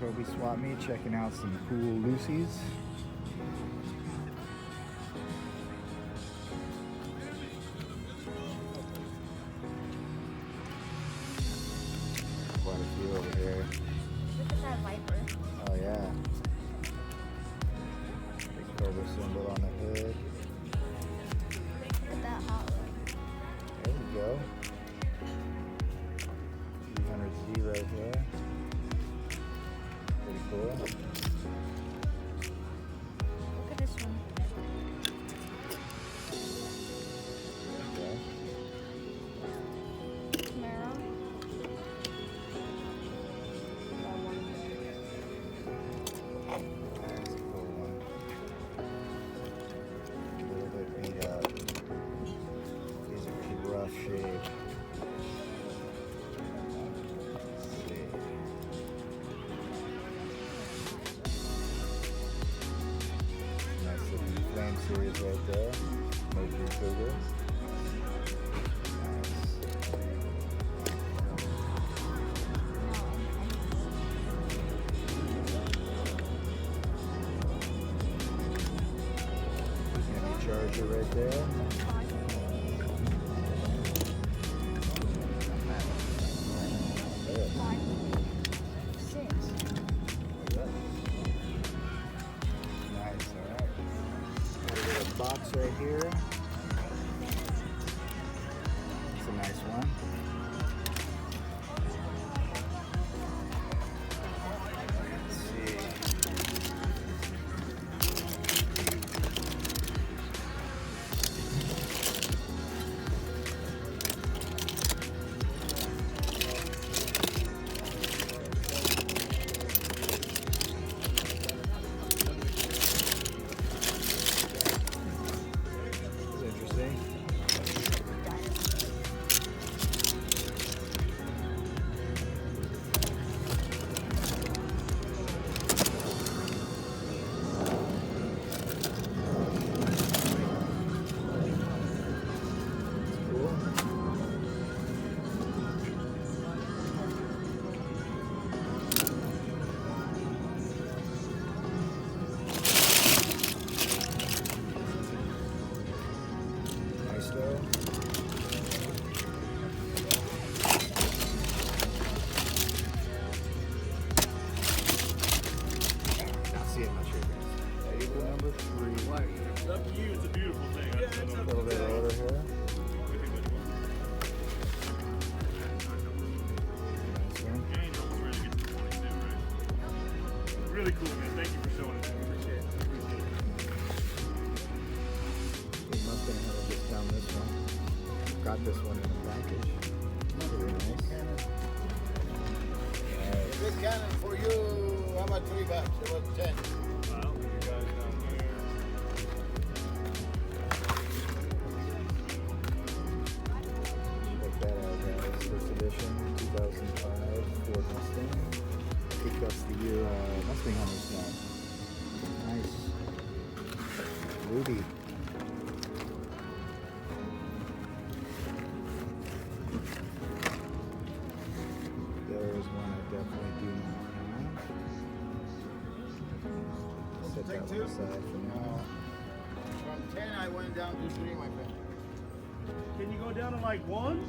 Kobey swap meet, checking out some cool Lucy's. Quite a few over here. Look at that Viper. Oh yeah. Big Cobra symbol on the hood. Look at that hot one. There we go. 300Z right there. Pretty cool. Look at this one. Okay. Camaro. That's a cool one. A little bit beat up. These are pretty rough shape. Let's see. Nice looking flame series right there. Mercury Cougar. Nice. Charger right there. There. 5, 6. Nice, alright. Got a little box right here. It's a nice one. Let's see. It's interesting. Cool. Nice though. Not seeing much here, guys. Table number 3. It's up to you. It's a beautiful thing. A little bit older here. Nice one. Really cool, man. Thank you for showing it to me. Appreciate it. Big Mustang had just found this one. Got this one in a package. Really nice. This cannon for you, how about $3? It was 10. Wow, you guys down there. Check that out, guys. First edition, 2005 Ford Mustang. I think that's the year Mustang Hunters got. Nice. Ruby. There is one I definitely do not have. Set that Take one two? aside for now. From 10, I went down to 3, my friend. Can you go down to like 1?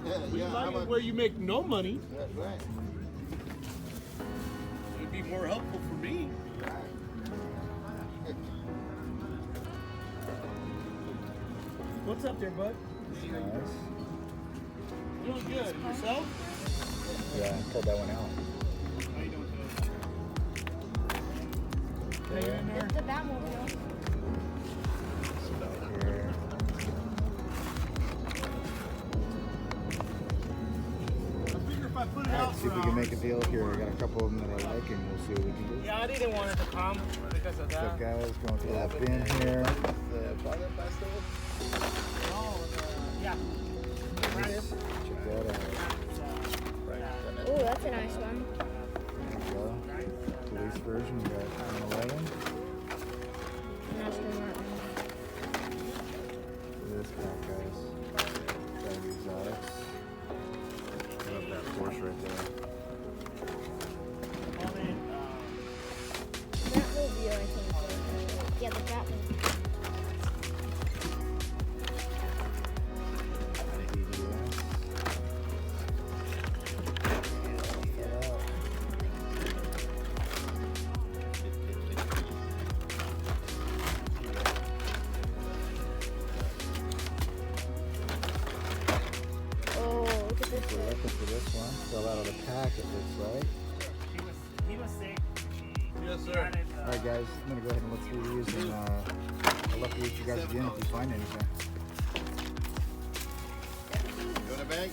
Yeah, We yeah, how like it about, where you make no money. that's right. It'd be more helpful for me. Right. What's up there, bud? Nice. Doing good. Yourself? Yeah, I pulled that one out. How you doing today? There. Hanging in there? It's the Batmobile. It's about here. I figure if I put it Alright, out see for if we can hours. make a deal here. I got a couple of them that I like and we'll see what we can do. Yeah, I didn't want it to come because of What's up, that. guys? Going through that bin here. The father passed away? Yeah. Check that out. Oh, that's a nice one. There you go. Police version, we got 911. Aston Martin. Look at this cat, guys. Got exotics. Love that Porsche right there. Yeah, the fat one. Oh, look at this We're one. looking for this one. Fell out of the pack, it looks like. He was sick. Yes, sir. Alright guys, I'm gonna go ahead and look through these and I'll love to reach you guys again if you find anything. Go to bank.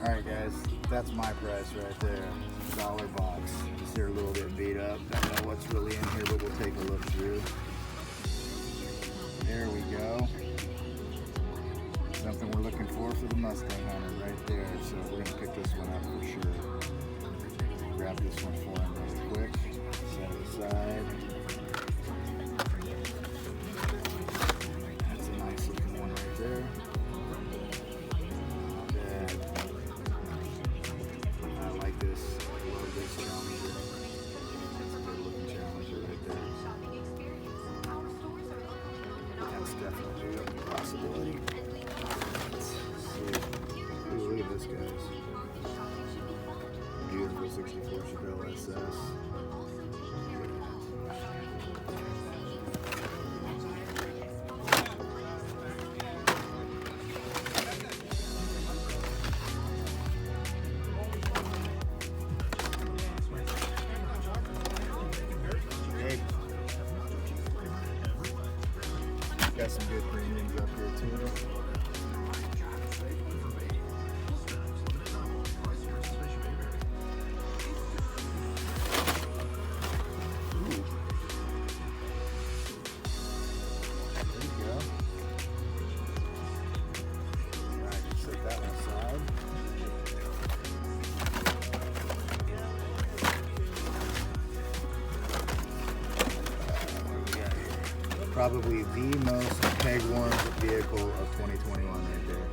Alright guys, that's my price right there. $1 box. They're a little bit beat up. Don't know what's really in here, but we'll take a look through. There we go. Something we're looking for the Mustang hunter right there. So we're gonna pick this one up for sure. Grab this one for him real quick. Set it aside. That's a nice looking one right there. Not bad. I like this. I love this Challenger. That's a good looking Challenger right there. That's definitely a possibility. Let's see. Ooh, look at this, guys. Beautiful 64 Chevelle SS. Hey. Got some good premiums up here too. Probably the most peg-worn vehicle of 2021 right there.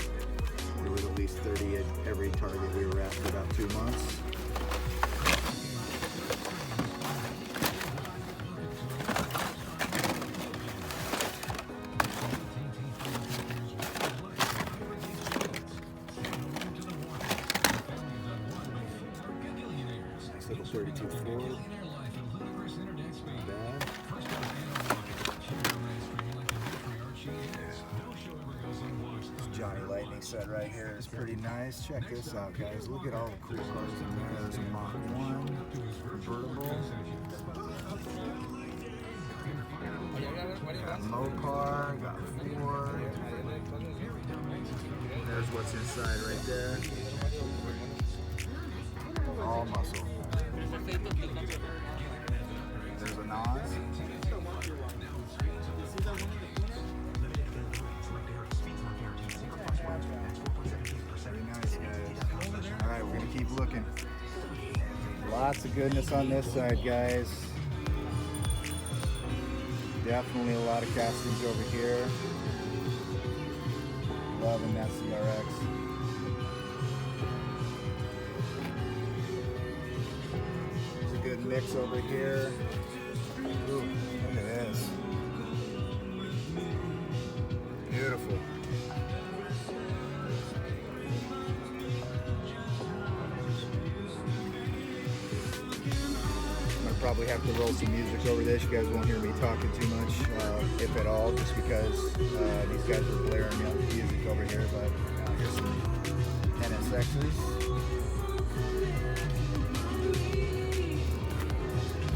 There was at least 30 at every target we were at for about 2 months. Nice little 32 Ford. Not bad. Johnny Lightning set right here is pretty nice. Check this out, guys. Look at all the cool cars in there. There's a Mach 1 convertible. Got Mopar, got Ford. There's what's inside right there. All muscle. There's a Nas. Very nice, guys. Alright, we're gonna keep looking. Lots of goodness on this side, guys. Definitely a lot of castings over here. Loving that CRX. There's a good mix over here. Ooh, look at this. Beautiful. Probably have to roll some music over this. You guys won't hear me talking too much, if at all, just because these guys are blaring out the music over here. But here's some NSXs.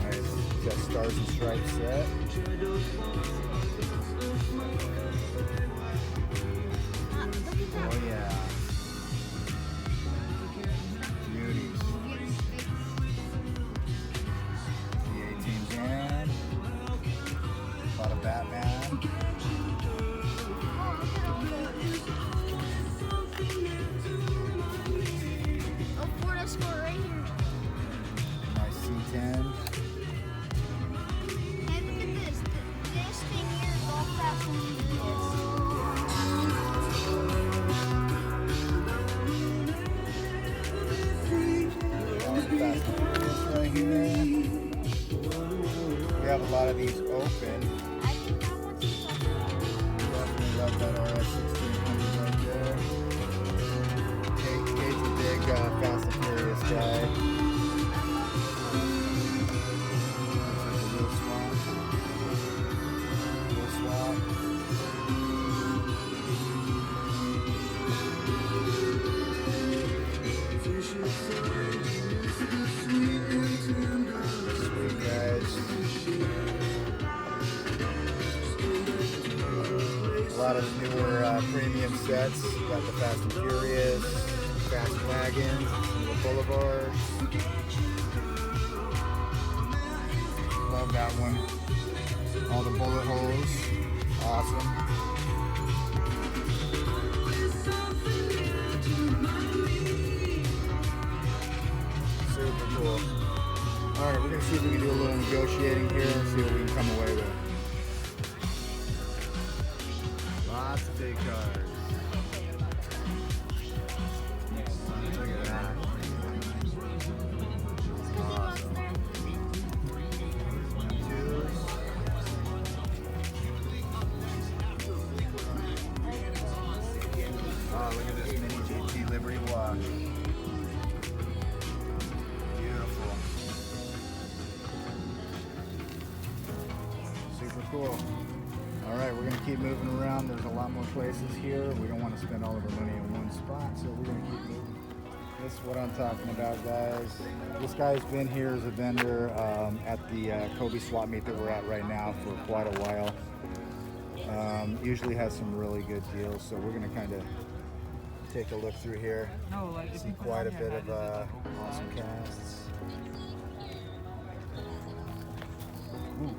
Nice. Got Stars and Stripes set. Oh yeah. Beauties. A lot of Batman. Oh, Ford Escort right here. Nice C10. Hey, look at this. This thing here is all Fast and Furious. have a lot of these open. I think I want to talk about Definitely love that RS 1600 right there. Kate's a big Fast and Furious guy. Looks like a little swap. Little swap. Sweet guys. A lot of the newer premium sets. Got the Fast and Furious, Fast Wagons, the Boulevards. Love that one. All the bullet holes. Awesome. Super cool. Alright, we're going to see if we can do a little negotiating here and see what we can come away with. Lots of big cars. Look at that. Awesome. Twos. Oh, look at this mini GT Liberty watch. Beautiful. Super cool. All right, we're gonna keep moving around. There's a lot more places here. We don't want to spend all of our money in one spot, so we're gonna keep moving. This is what I'm talking about, guys. This guy's been here as a vendor at the Kobey swap meet that we're at right now for quite a while. Usually has some really good deals, so we're gonna kind of take a look through here. See quite a bit of awesome casts. Ooh.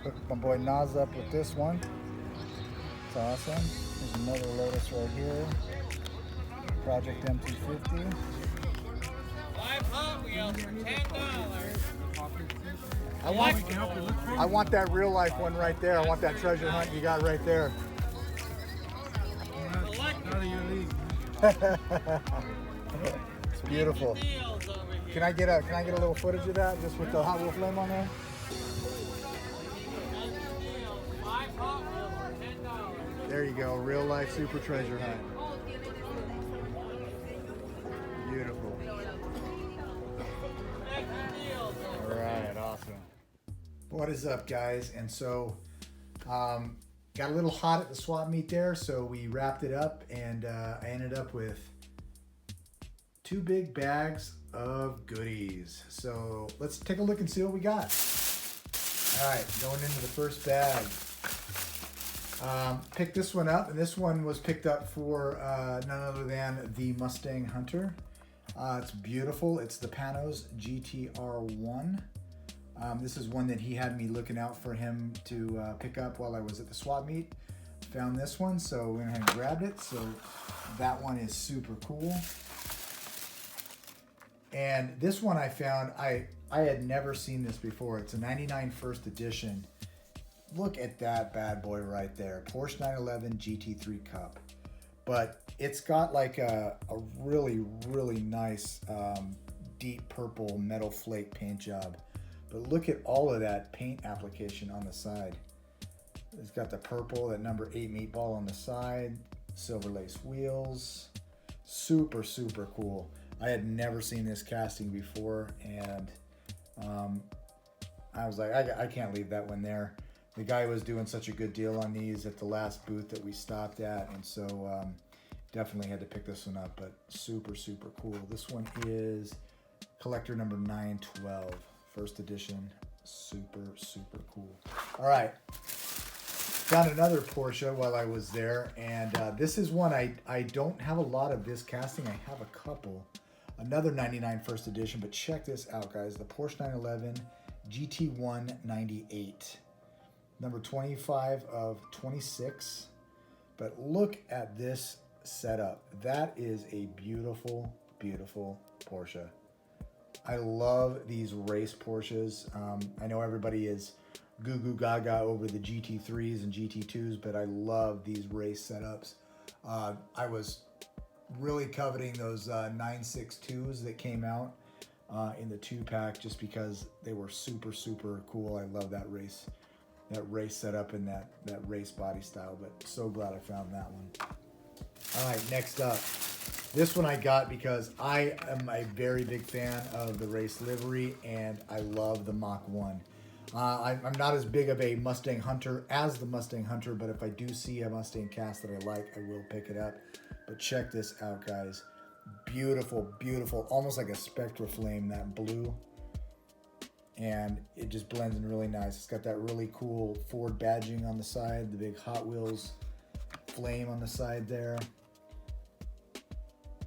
Hooked my boy Nas up with this one. It's awesome. There's another Lotus right here. Project M250. 5 Hot Wheels for $10. I want that real life one right there. I want that treasure hunt you got right there. It's beautiful. Can I get a little footage of that just with the Hot Wheel flame on there? There you go, real life super treasure hunt. Beautiful. All right, awesome. What is up, guys? And so, got a little hot at the swap meet there, so we wrapped it up, and I ended up with 2 big bags of goodies. So let's take a look and see what we got. All right, going into the first bag. Picked this one up, and this one was picked up for none other than the Mustang Hunter. It's beautiful. It's the Panos GTR1. This is one that he had me looking out for him to pick up while I was at the swap meet. Found this one, so we went ahead and grabbed it. So that one is super cool. And this one I found, I had never seen this before. It's a 99 first edition. Look at that bad boy right there. Porsche 911 GT3 Cup. But it's got like a really, really nice deep purple metal flake paint job. But look at all of that paint application on the side. It's got the purple, that number 8 meatball on the side, silver lace wheels. Super, super cool. I had never seen this casting before, and I was like, I can't leave that one there. The guy was doing such a good deal on these at the last booth that we stopped at, and so definitely had to pick this one up, but super, super cool. This one is collector number 912, first edition. Super, super cool. All right, found another Porsche while I was there, and this is one I don't have a lot of this casting. I have a couple. Another 99 first edition, but check this out, guys. The Porsche 911 GT1 98. Number 25 of 26. But look at this setup. That is a beautiful, beautiful Porsche. I love these race Porsches. I know everybody is goo goo gaga over the GT3s and GT2s, but I love these race setups. I was really coveting those 962s that came out in the 2-pack just because they were super, super cool. I love that race setup and that race body style, but so glad I found that one. All right, next up. This one I got because I am a very big fan of the race livery, and I love the Mach 1. I'm not as big of a Mustang Hunter as the Mustang Hunter, but if I do see a Mustang cast that I like, I will pick it up. But check this out, guys. Beautiful, beautiful, almost like a Spectra Flame, that blue. And it just blends in really nice. It's got that really cool Ford badging on the side, the big Hot Wheels flame on the side there.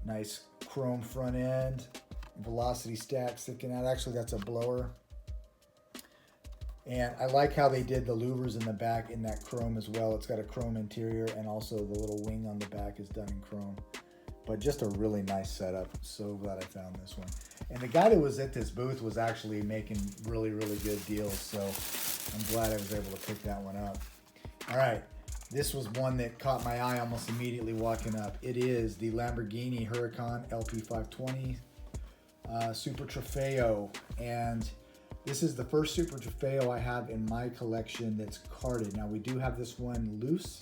Nice chrome front end, velocity stack sticking out. Actually, that's a blower. And I like how they did the louvers in the back in that chrome as well. It's got a chrome interior, and also the little wing on the back is done in chrome. But just a really nice setup. So glad I found this one. And the guy that was at this booth was actually making really, really good deals. So I'm glad I was able to pick that one up. All right. This was one that caught my eye almost immediately walking up. It is the Lamborghini Huracan LP520 Super Trofeo. And this is the first Super Trofeo I have in my collection that's carded. Now, we do have this one loose.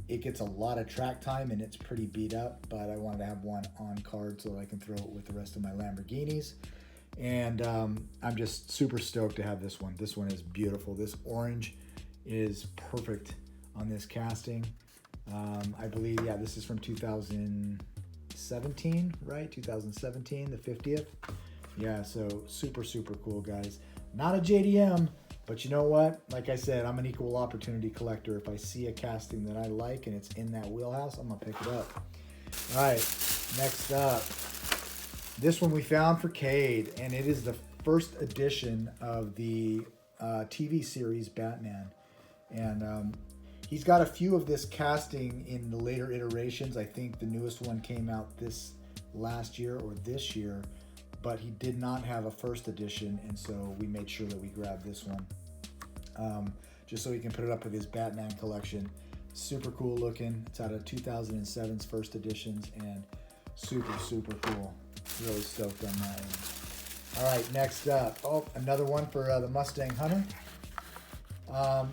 It gets a lot of track time and it's pretty beat up, but I wanted to have one on card so that I can throw it with the rest of my Lamborghinis. And I'm just super stoked to have this one. This one is beautiful. This orange is perfect on this casting. I believe, yeah, this is from 2017, right? 2017, the 50th. Yeah, so super, super cool, guys. Not a JDM, but you know what? Like I said, I'm an equal opportunity collector. If I see a casting that I like and it's in that wheelhouse, I'm gonna pick it up. All right, next up. This one we found for Cade, and it is the first edition of the TV series Batman. And he's got a few of this casting in the later iterations. I think the newest one came out this last year or this year, but he did not have a first edition, and so we made sure that we grabbed this one just so he can put it up with his Batman collection. Super cool looking. It's out of 2007's first editions, and super, super cool. Really stoked on that one. All right, next up. Oh, another one for the Mustang Hunter.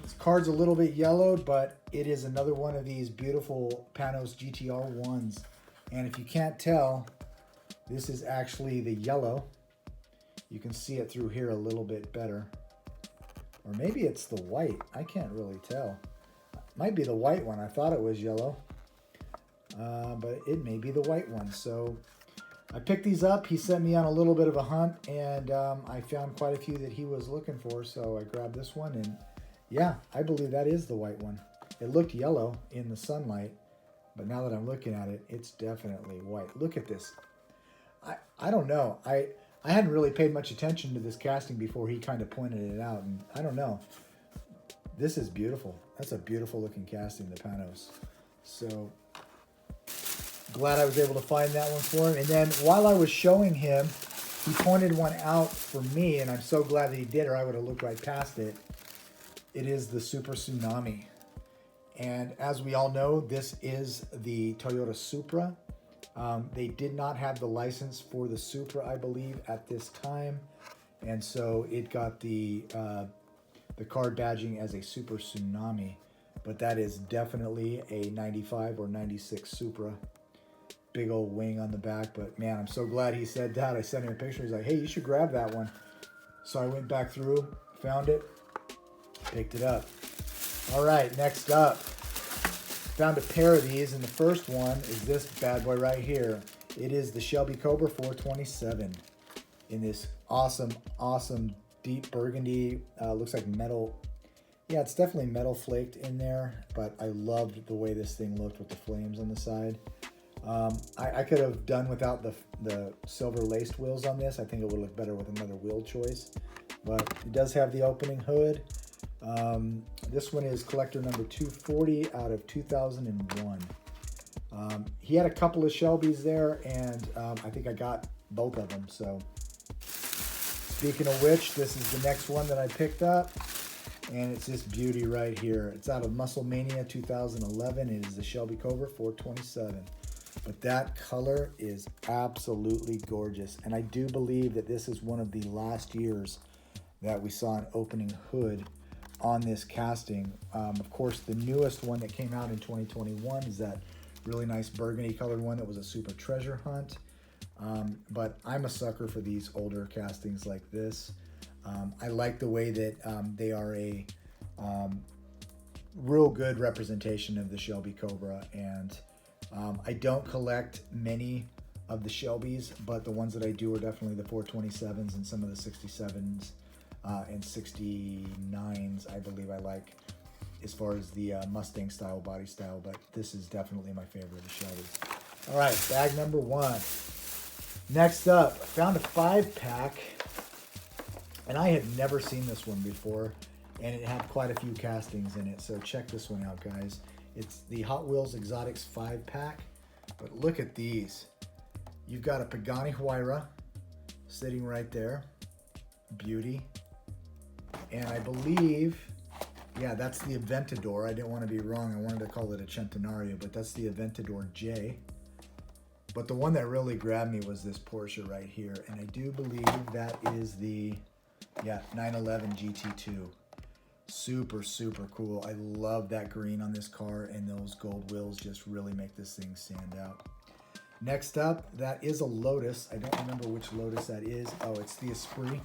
This card's a little bit yellowed, but it is another one of these beautiful Panos GTR ones. And if you can't tell, this is actually the yellow. You can see it through here a little bit better. Or maybe it's the white. I can't really tell. Might be the white one. I thought it was yellow. But it may be the white one. So I picked these up. He sent me on a little bit of a hunt, and I found quite a few that he was looking for. So I grabbed this one, and yeah, I believe that is the white one. It looked yellow in the sunlight, but now that I'm looking at it, it's definitely white. Look at this. I don't know. I hadn't really paid much attention to this casting before he kind of pointed it out, and I don't know. This is beautiful. That's a beautiful looking casting, the Panos. So glad I was able to find that one for him. And then while I was showing him, he pointed one out for me, and I'm so glad that he did, or I would have looked right past it. It is the Super Tsunami. And as we all know, this is the Toyota Supra. They did not have the license for the Supra, I believe, at this time. And so it got the card badging as a Super Tsunami. But that is definitely a 95 or 96 Supra. Big old wing on the back. But man, I'm so glad he said that. I sent him a picture. He's like, hey, you should grab that one. So I went back through, found it, picked it up. All right, next up. Found a pair of these, and the first one is this bad boy right here. It is the Shelby Cobra 427 in this awesome, awesome deep burgundy. Looks like metal. Yeah, it's definitely metal flaked in there, but I loved the way this thing looked with the flames on the side. I could have done without the silver laced wheels on this. I think it would look better with another wheel choice, but it does have the opening hood. This one is collector number 240 out of 2001. He had a couple of Shelbys there, and I think I got both of them. So speaking of which, this is the next one that I picked up, and it's this beauty right here. It's out of Muscle Mania 2011. It is the Shelby Cobra 427. But that color is absolutely gorgeous. And I do believe that this is one of the last years that we saw an opening hood on this casting. Of course, the newest one that came out in 2021 is that really nice burgundy colored one that was a super treasure hunt. But I'm a sucker for these older castings like this. I like the way that they are a real good representation of the Shelby Cobra. And I don't collect many of the Shelbys, but the ones that I do are definitely the 427s and some of the 67s and 69s, I believe I like, as far as the Mustang style body style, but this is definitely my favorite of the Shelbys. All right, bag number 1. Next up, I found a 5-pack, and I had never seen this one before, and it had quite a few castings in it, so check this one out, guys. It's the Hot Wheels Exotics 5-pack, but look at these. You've got a Pagani Huayra sitting right there. Beauty. And I believe, yeah, that's the Aventador. I didn't want to be wrong. I wanted to call it a Centenario, but that's the Aventador J. But the one that really grabbed me was this Porsche right here. And I do believe that is the, 911 GT2. Super, super cool. I love that green on this car, and those gold wheels just really make this thing stand out. Next up, that is a Lotus. I don't remember which Lotus that is. Oh, it's the Esprit.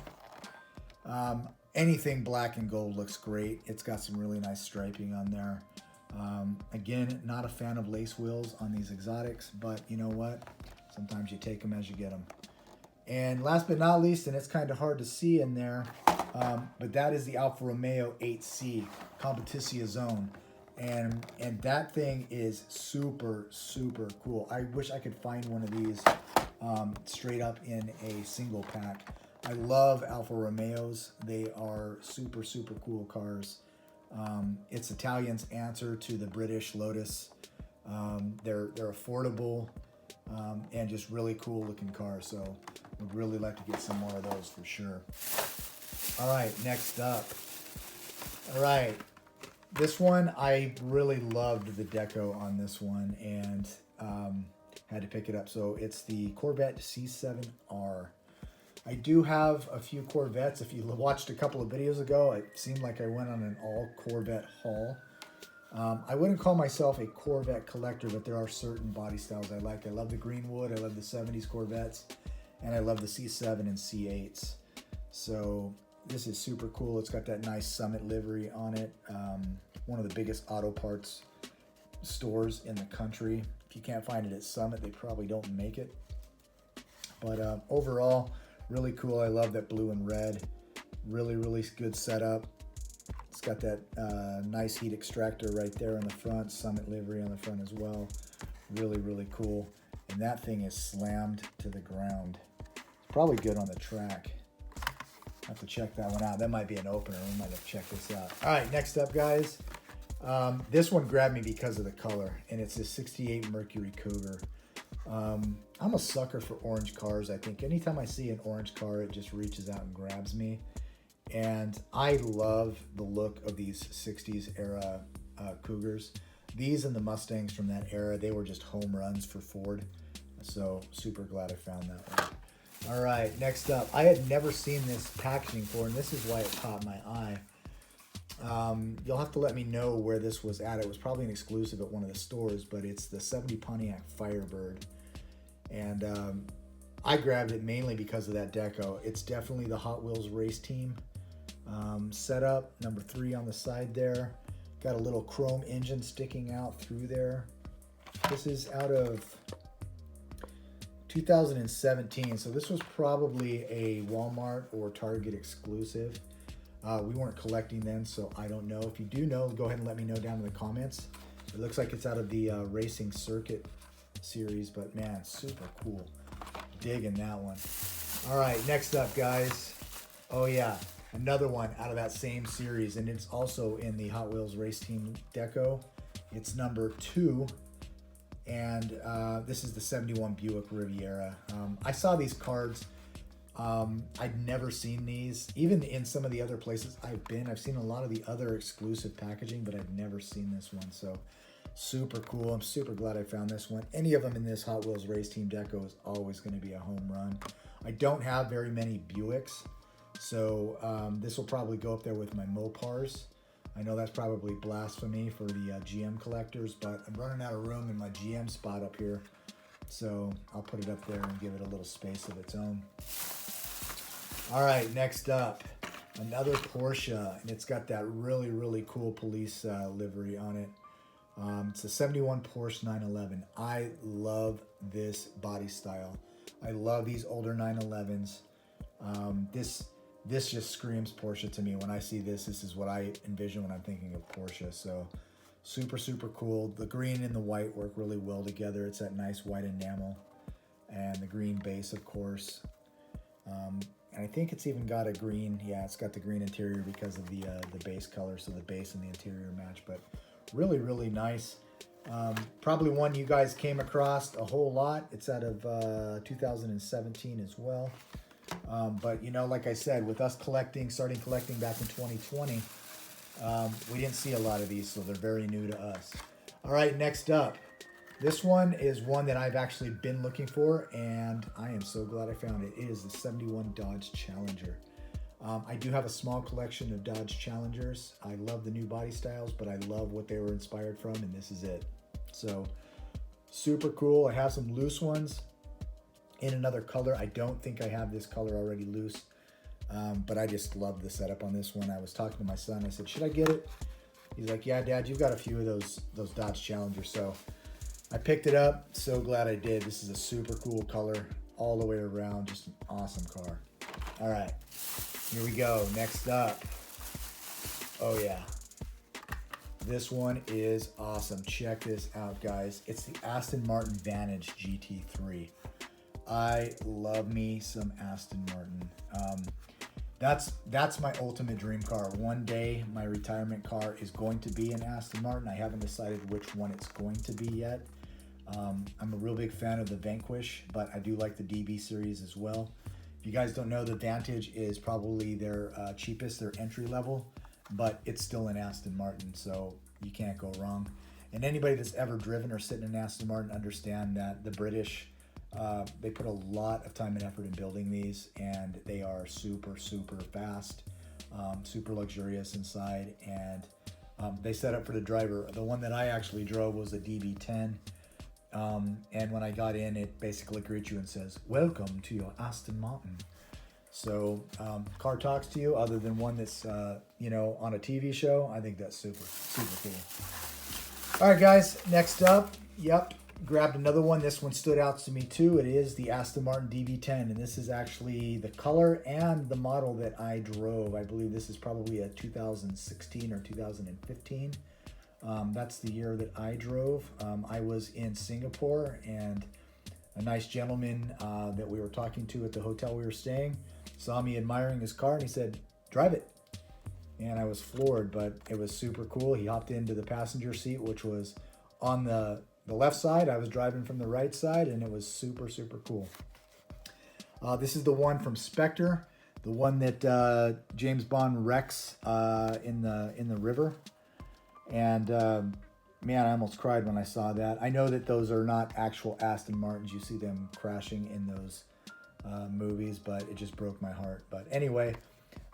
Anything black and gold looks great. It's got some really nice striping on there. Again, not a fan of lace wheels on these exotics, but you know what? Sometimes you take them as you get them. And last but not least, and it's kind of hard to see in there, but that is the Alfa Romeo 8C Competizione Zone. And that thing is super, super cool. I wish I could find one of these straight up in a single pack. I love Alfa Romeos. They are super, super cool cars. It's Italian's answer to the British Lotus. They're affordable and just really cool looking cars. So would really like to get some more of those for sure. All right, next up. All right, this one, I really loved the deco on this one and had to pick it up. So it's the Corvette C7R. I do have a few Corvettes. If you watched a couple of videos ago, it seemed like I went on an all Corvette haul. I wouldn't call myself a Corvette collector, but there are certain body styles I like. I love the Greenwood, I love the 70s Corvettes, and I love the C7 and C8s. So this is super cool. It's got that nice Summit livery on it. One of the biggest auto parts stores in the country. If you can't find it at Summit, they probably don't make it. But overall, really cool. I love that blue and red. Really, really good setup. It's got that nice heat extractor right there in the front. Summit livery on the front as well. Really, really cool. And that thing is slammed to the ground. It's probably good on the track. I'll have to check that one out. That might be an opener. We might have to check this out. All right, next up, guys. This one grabbed me because of the color, and it's a 68 Mercury Cougar. I'm a sucker for orange cars. I think anytime I see an orange car, it just reaches out and grabs me. And I love the look of these 60s era Cougars. These and the Mustangs from that era, they were just home runs for Ford. So super glad I found that one. All right, next up. I had never seen this packaging before, and this is why it caught my eye. You'll have to let me know where this was at. It was probably an exclusive at one of the stores, but it's the 70 Pontiac Firebird. And I grabbed it mainly because of that deco. It's definitely the Hot Wheels race team setup. Number 3 on the side there. Got a little chrome engine sticking out through there. This is out of 2017, so this was probably a Walmart or Target exclusive. We weren't collecting then, so I don't know. If you do know, go ahead and let me know down in the comments. It looks like it's out of the Racing Circuit series, but man, super cool. Digging that one. All right, next up, guys. Oh yeah, another one out of that same series, and it's also in the Hot Wheels Race Team deco. It's number 2, and this is the 71 Buick Riviera. I saw these cards. I'd never seen these. Even in some of the other places I've been, I've seen a lot of the other exclusive packaging, but I've never seen this one. So Super cool. I'm super glad I found this one. Any of them in this Hot Wheels Race Team deco is always going to be a home run. I don't have very many Buicks, so this will probably go up there with my Mopars. I know that's probably blasphemy for the GM collectors, but I'm running out of room in my GM spot up here, so I'll put it up there and give it a little space of its own. All right, next up, another Porsche, and it's got that really, really cool police livery on it. It's a 71 Porsche 911. I love this body style. I love these older 911s. This just screams Porsche to me. When I see this is what I envision when I'm thinking of Porsche. So super, super cool. The green and the white work really well together. It's that nice white enamel and the green base, of course. And I think it's even got a green, yeah, it's got the green interior because of the base color. So the base and the interior match, but really, really nice. Probably one you guys came across a whole lot. It's out of 2017 as well. But you know, like I said, with us starting collecting back in 2020, we didn't see a lot of these, so they're very new to us. All right, next up. This one is one that I've actually been looking for, and I am so glad I found it. It is the 71 Dodge Challenger. I do have a small collection of Dodge Challengers. I love the new body styles, but I love what they were inspired from, and this is it. So super cool. I have some loose ones in another color. I don't think I have this color already loose, but I just love the setup on this one. I was talking to my son. I said, should I get it? He's like, yeah, Dad, you've got a few of those Dodge Challengers. So I picked it up. So glad I did. This is a super cool color all the way around. Just an awesome car. All right. Here we go. Next up. Oh, yeah. This one is awesome. Check this out, guys. It's the Aston Martin Vantage GT3. I love me some Aston Martin. That's my ultimate dream car. One day, my retirement car is going to be an Aston Martin. I haven't decided which one it's going to be yet. I'm a real big fan of the Vanquish, but I do like the DB series as well. If you guys don't know, the Vantage is probably their cheapest, their entry level, but it's still an Aston Martin, so you can't go wrong. And anybody that's ever driven or sit in an Aston Martin understand that the British, they put a lot of time and effort in building these, and they are super, super fast, super luxurious inside, and they set up for the driver. The one that I actually drove was a DB10. And when I got in, it basically greets you and says, welcome to your Aston Martin. So car talks to you other than one that's, you know, on a TV show. I think that's super, super cool. All right, guys, next up, yep, grabbed another one. This one stood out to me too. It is the Aston Martin DB10, and this is actually the color and the model that I drove. I believe this is probably a 2016 or 2015. That's the year that I drove. I was in Singapore, and a nice gentleman that we were talking to at the hotel we were staying saw me admiring his car, and he said, drive it. And I was floored, but it was super cool. He hopped into the passenger seat, which was on the left side. I was driving from the right side, and it was super, super cool. This is the one from Spectre, the one that James Bond wrecks in the river. And man, I almost cried when I saw that. I know that those are not actual Aston Martins. You see them crashing in those movies, but it just broke my heart. But anyway,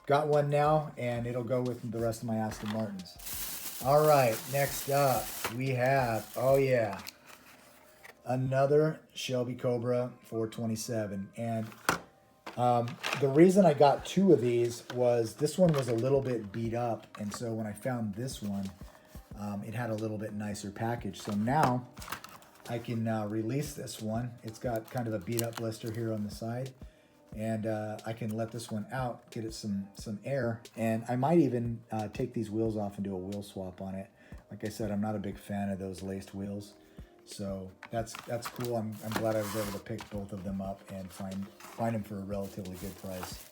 got one now, and it'll go with the rest of my Aston Martins. All right, next up we have, oh yeah, another Shelby Cobra 427. And the reason I got two of these was this one was a little bit beat up, and so when I found this one, it had a little bit nicer package. So now I can release this one. It's got kind of a beat up blister here on the side, and I can let this one out, get it some air, and I might even take these wheels off and do a wheel swap on it. Like I said, I'm not a big fan of those laced wheels, so that's cool. I'm glad I was able to pick both of them up and find them for a relatively good price.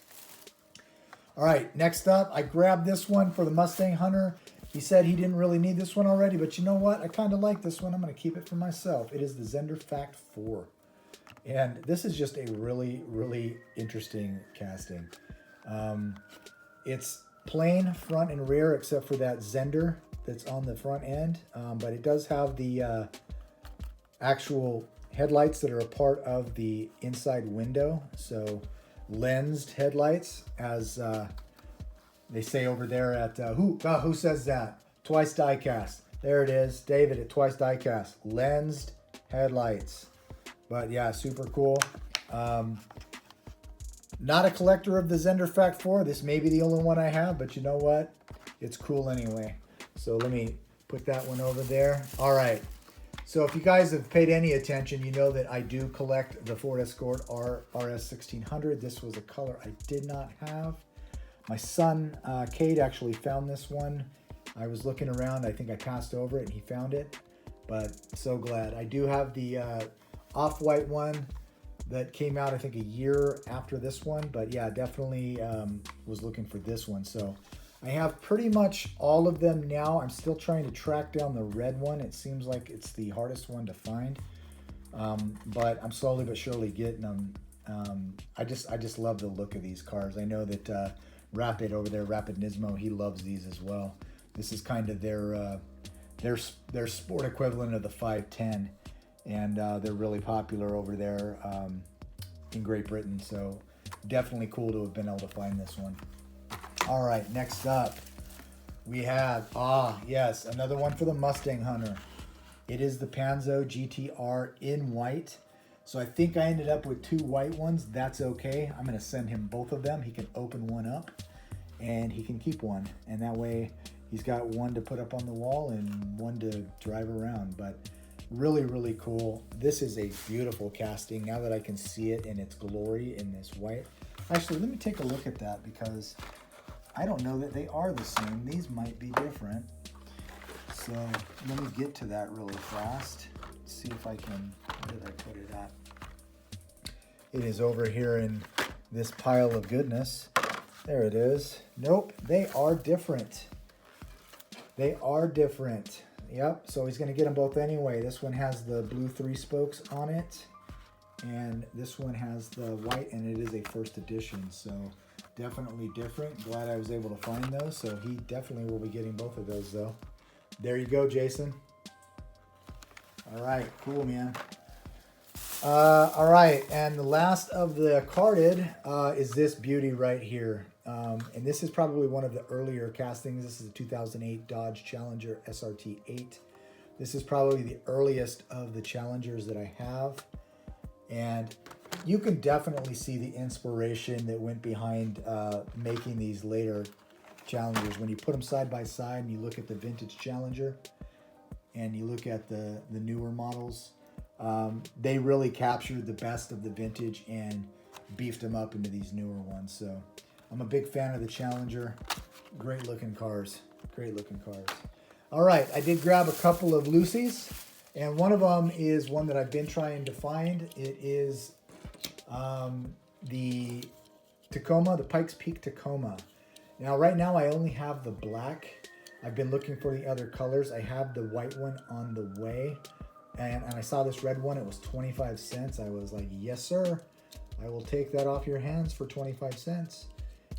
All right, next up, I grabbed this one for the Mustang Hunter. He said he didn't really need this one already, but you know what? I kind of like this one. I'm going to keep it for myself. It is the Zender Fact 4. And this is just a really, really interesting casting. It's plain front and rear except for that Zender that's on the front end, but it does have the actual headlights that are a part of the inside window. So lensed headlights, as they say over there at who says that? Twice Diecast. There it is, David at Twice Diecast. Lensed headlights. But yeah, super cool. Not a collector of the Zender Fact 4. This may be the only one I have, but you know what? It's cool anyway. So let me put that one over there. All right. So if you guys have paid any attention, you know that I do collect the Ford Escort RS 1600. This was a color I did not have. My son, Cade, actually found this one. I was looking around. I think I passed over it and he found it. But so glad. I do have the off-white one that came out, I think, a year after this one. But yeah, definitely was looking for this one. So I have pretty much all of them now. I'm still trying to track down the red one. It seems like it's the hardest one to find. But I'm slowly but surely getting them. I just love the look of these cars. I know that Rapid over there, Rapid Nismo, he loves these as well. This is kind of their sport equivalent of the 510. And they're really popular over there in Great Britain. So definitely cool to have been able to find this one. All right, next up we have, yes, another one for the Mustang Hunter. It is the Panzo GTR in white. So I think I ended up with 2 white ones. That's okay. I'm going to send him both of them. He can open one up and he can keep one. And that way he's got one to put up on the wall and one to drive around. But really, really cool. This is a beautiful casting now that I can see it in its glory in this white. Actually, let me take a look at that because I don't know that they are the same. These might be different. So let me get to that really fast. See if I can, where did I put it at? It is over here in this pile of goodness. There it is. Nope, they are different. They are different. Yep, so he's gonna get them both anyway. This one has the blue 3 spokes on it. And this one has the white, and it is a first edition. So definitely different. Glad I was able to find those. So he definitely will be getting both of those though. There you go, Jason. All right, cool, man. All right, and the last of the carded is this beauty right here. And this is probably one of the earlier castings. This is a 2008 Dodge Challenger SRT 8. This is probably the earliest of the Challengers that I have. And you can definitely see the inspiration that went behind making these later Challengers. When you put them side by side and you look at the vintage Challenger and you look at the newer models, they really captured the best of the vintage and beefed them up into these newer ones. So I'm a big fan of the Challenger. Great looking cars. Great looking cars. All right, I did grab a couple of Lucy's, and one of them is one that I've been trying to find. It is the Tacoma, the Pikes Peak Tacoma. Now, right now, I only have the black. I've been looking for the other colors. I have the white one on the way, and I saw this red one. It was 25 cents. I was like, yes, sir. I will take that off your hands for 25 cents.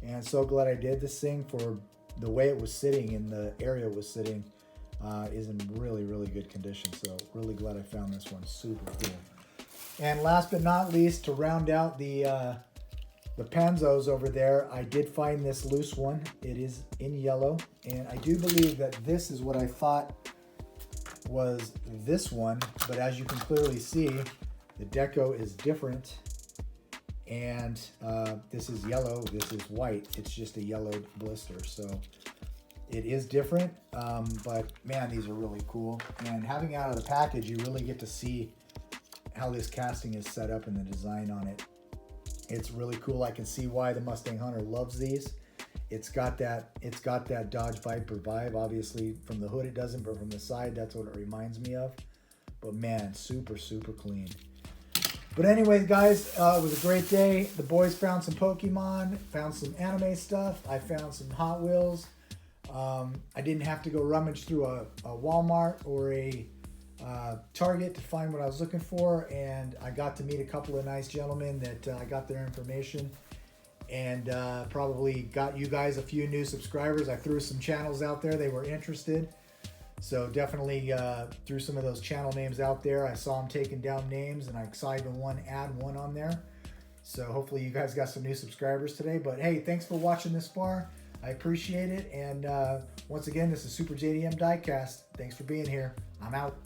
And so glad I did. This thing, for the way it was sitting in the area it was sitting, is in really, really good condition. So really glad I found this one. Super cool. And last but not least, to round out the Panzos over there, I did find this loose one. It is in yellow, and I do believe that this is what I thought was this one, but as you can clearly see, the deco is different, and this is yellow, this is white. It's just a yellowed blister, so it is different, but man, these are really cool. And having it out of the package, you really get to see how this casting is set up and the design on it. It's really cool. I can see why the Mustang Hunter loves these. It's got that Dodge Viper vibe. Obviously from the hood it doesn't, but from the side that's what it reminds me of. But man, super, super clean. But anyways, guys, it was a great day. The boys found some Pokemon, found some anime stuff. I found some Hot Wheels. I didn't have to go rummage through a Walmart or a Target to find what I was looking for, and I got to meet a couple of nice gentlemen that I got their information, and probably got you guys a few new subscribers. I threw some channels out there. They were interested. So definitely threw some of those channel names out there. I saw him taking down names, and I saw even one add one on there. So hopefully you guys got some new subscribers today. But hey, thanks for watching this far. I appreciate it. And once again, this is Super JDM Diecast. Thanks for being here. I'm out.